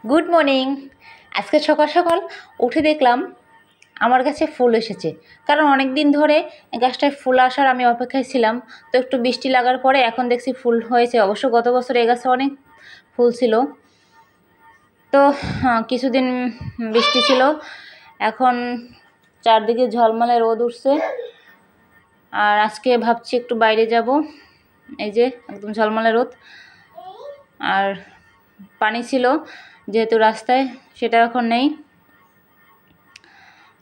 Good morning. আজকে সকাল সকাল উঠে দেখলাম আমার গাছে ফুল এসেছে, কারণ অনেক দিন ধরে গাছটায় ফুল আসার আমি অপেক্ষায় ছিলাম। তো একটু বৃষ্টি লাগার পরে এখন দেখছি ফুল হয়েছে। অবশ্য গত বছর এই গাছে অনেক ফুল ছিল। তো কিছুদিন বৃষ্টি ছিল, এখন চারদিকে ঝলমলে রোদ উঠছে। আর আজকে ভাবছি একটু বাইরে যাব। এই যে একদম ঝলমলে রোদ, আর পানি ছিল যেহেতু রাস্তায়, সেটা এখন নেই।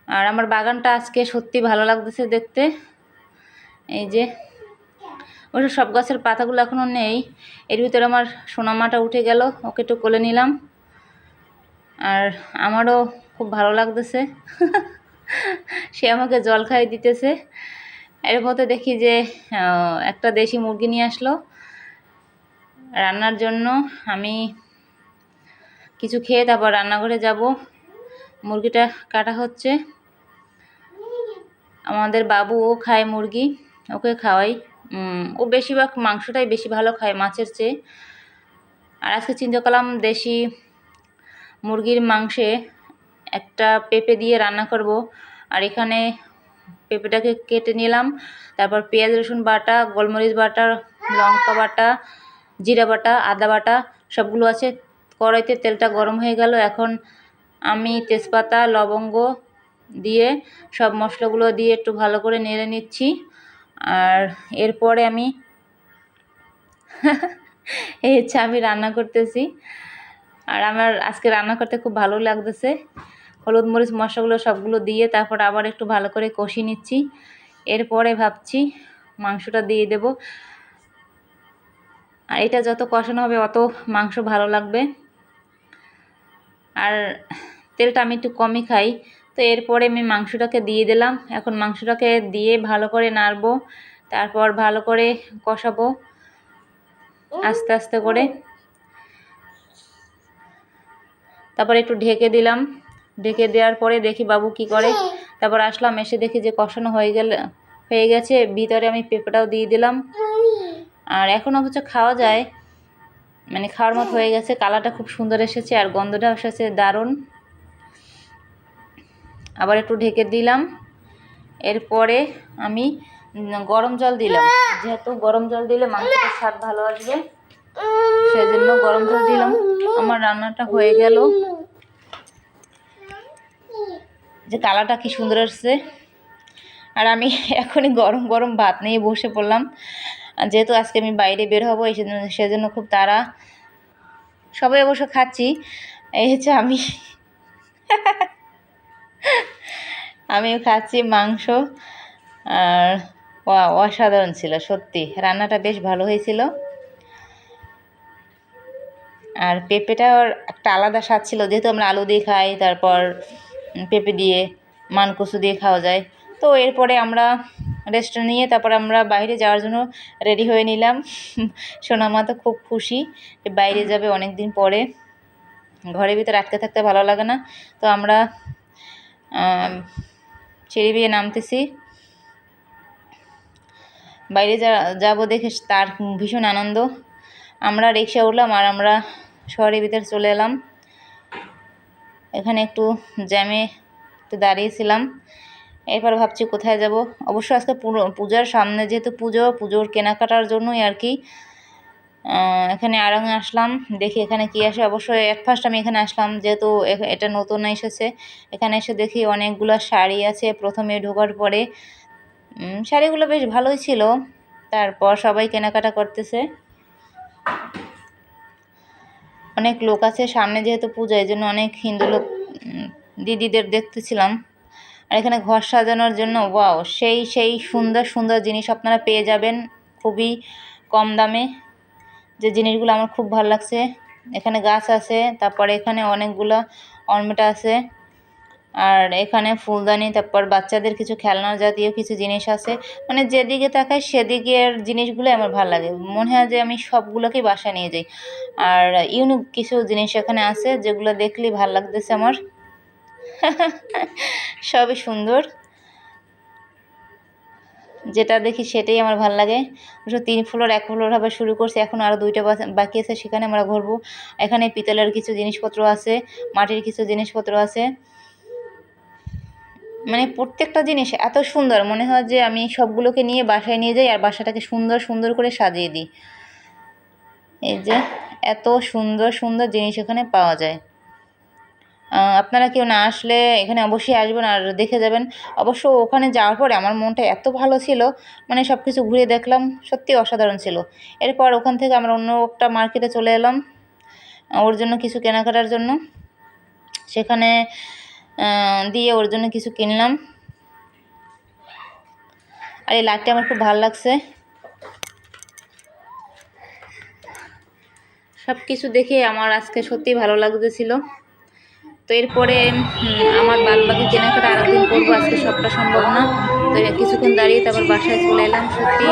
আর আমার বাগানটা আজকে সত্যি ভালো লাগতেছে দেখতে। এই যে ওই সব গাছের পাতাগুলো এখনও নেই। এর ভিতরে আমার সোনামাটা উঠে গেল, ওকে একটু কোলে নিলাম। আর আমারও খুব ভালো লাগতেছে। সে আমাকে জল খাইয়ে দিতেছে। এর মধ্যে দেখি যে একটা দেশি মুরগি নিয়ে আসলো রান্নার জন্য। আমি কিছু খেয়ে তারপর রান্নাঘরে যাব। মুরগিটা কাটা হচ্ছে। আমাদের বাবু ও খায় মুরগি, ওকে খাওয়াই। ও বেশিরভাগ মাংসটাই বেশি ভালো খায় মাছের চেয়ে। আর আজকে চিন্তা করলাম দেশি মুরগির মাংসে একটা পেঁপে দিয়ে রান্না করব। আর এখানে পেঁপেটাকে কেটে নিলাম, তারপর পেঁয়াজ রসুন বাটা, গোলমরিচ বাটা, লঙ্কা বাটা, জিরা বাটা, আদা বাটা সবগুলো আছে। কড়াইতে তেলটা গরম হয়ে গেল। এখন আমি তেজপাতা লবঙ্গ দিয়ে সব মশলাগুলো দিয়ে একটু ভালো করে নেড়ে নিচ্ছি। আর এরপরে আমি এই হচ্ছে আমি রান্না করতেছি। আর আমার আজকে রান্না করতে খুব ভালো লাগতেছে। হলুদ মরিচ মশলাগুলো সবগুলো দিয়ে তারপর আবার একটু ভালো করে কষিয়ে নিচ্ছি। এরপরে ভাবছি মাংসটা দিয়ে দেব। আর এটা যত কষানো হবে অত মাংস ভালো লাগবে। আর তেলটা আমি একটু কমই খাই। তো এরপরে আমি মাংসটাকে দিয়ে দিলাম। এখন মাংসটাকে দিয়ে ভালো করে নাড়বো, তারপর ভালো করে কষাবো আস্তে আস্তে করে। তারপর একটু ঢেকে দিলাম। ঢেকে দেওয়ার পরে দেখি বাবু কি করে। তারপর আসলাম, এসে দেখি যে কষানো হয়ে গেছে। ভিতরে আমি পেঁপেটাও দিয়ে দিলাম। আর এখন অবশ্য খাওয়া যায়, মানে খাওয়ার মতো হয়ে গেছে। কালারটা খুব সুন্দর এসেছে আর গন্ধটা এসেছে দারুণ। আবার একটু ঢেকে দিলাম। এরপরে আমি গরম জল দিলাম, যেহেতু গরম জল দিলে মাংসটার স্বাদ ভালো আসবে, সেজন্য গরম জল দিলাম। আমার রান্নাটা হয়ে গেল। যে কালারটা কি সুন্দর আসছে। আর আমি এখনই গরম গরম ভাত নিয়ে বসে পড়লাম, যেহেতু আজকে আমি বাইরে বের হবো, সেজন্য খুব তাড়া। সবাই অবশ্য খাচ্ছি। এই হচ্ছে আমিও খাচ্ছি মাংস। আর অসাধারণ ছিল সত্যি, রান্নাটা বেশ ভালো হয়েছিল। আর পেঁপেটার একটা আলাদা স্বাদ ছিল, যেহেতু আমরা আলু দিয়ে খাই, তারপর পেঁপে দিয়ে মানকচু দিয়ে খাওয়া যায়। তো এরপরে আমরা রেস্টুরেন্ট নিয়ে তারপর আমরা বাইরে যাওয়ার জন্য রেডি হয়ে নিলাম। সোনামা তো খুব খুশি যে বাইরে যাবে অনেক দিন পরে। ঘরের ভিতরে আটকে থাকতে ভালো লাগে না। তো আমরা সিঁড়ি বেয়ে নামতেছি। বাইরে যাবো দেখে তার ভীষণ আনন্দ। আমরা রিক্সা উঠলাম আর আমরা শহরের ভিতরে চলে এলাম। এখানে একটু জ্যামে একটু দাঁড়িয়েছিলাম। এরপর ভাবছি কোথায় যাব। অবশ্য আজকে পূজার সামনে, যেহেতু পুজোর কেনাকাটার জন্যই আর কি এখানে আড়ঙে আসলাম। দেখি এখানে কি আসে। অবশ্যই এট ফার্স্ট আমি এখানে আসলাম, যেহেতু এটা নতুন এসেছে। এখানে এসে দেখি অনেকগুলো শাড়ি আছে। প্রথমে ঢোকার পরে শাড়িগুলো বেশ ভালোই ছিল। তারপর সবাই কেনাকাটা করতেছে, অনেক লোক আছে সামনে, যেহেতু পূজা, এই জন্য অনেক হিন্দু লোক দিদিদের দেখতেছিলাম। আর এখানে ঘর সাজানোর জন্য ওয়াও, সেই সুন্দর সুন্দর জিনিস আপনারা পেয়ে যাবেন খুবই কম দামে। যে জিনিসগুলো আমার খুব ভালো লাগছে। এখানে গাছ আছে, তারপরে এখানে অনেকগুলো অর্নামেন্ট আছে। আর এখানে ফুলদানি, তারপর বাচ্চাদের কিছু খেলনা জাতীয় কিছু জিনিস আছে। মানে যেদিকে তাকাই সেদিকের জিনিসগুলো আমার ভালো লাগে, মনে হয় যে আমি সবগুলোকেই বাসায় নিয়ে যাই। আর ইউনিক কিছু জিনিস এখানে আছে যেগুলো দেখলেই ভালো লাগতেছে আমার। সবই সুন্দর। যেটা দেখি সেটাই আমার ভালো লাগে। অবশ্য 3 ফ্লোর 1 ফ্লোর হবে শুরু করছি, এখন আরও 2টা বাকি আছে, সেখানে আমরা ঘুরবো। এখানে পিতলের কিছু জিনিসপত্র আছে, মাটির কিছু জিনিসপত্র আছে, মানে প্রত্যেকটা জিনিস এত সুন্দর মনে হয় যে আমি সবগুলোকে নিয়ে বাসায় নিয়ে যাই আর বাসাটাকে সুন্দর সুন্দর করে সাজিয়ে দিই। এই যে এত সুন্দর সুন্দর জিনিস এখানে পাওয়া যায়। আপনারা কেউ না আসলে এখানে অবশ্যই আসবেন আর দেখে যাবেন। অবশ্য ওখানে যাওয়ার পরে আমার মনটা এত ভালো ছিল, মানে সব কিছু ঘুরে দেখলাম, সত্যি অসাধারণ ছিল। এরপর ওখান থেকে আমরা অন্য একটা মার্কেটে চলে এলাম ওর জন্য কিছু কেনাকাটার জন্য। সেখানে দিয়ে ওর জন্য কিছু কিনলাম। আর এই লাইটটা আমার খুব ভালো লাগছে। সব কিছু দেখে আমার আজকে সত্যিই ভালো লাগতেছিল। তো এরপরে আমার বাদবাকি কেনাকাটা আরেকদিন করবো, আজকে সবটা সম্ভব না। তো কিছুক্ষণ দাঁড়িয়ে তারপর বাসায় চলে এলাম। সত্যি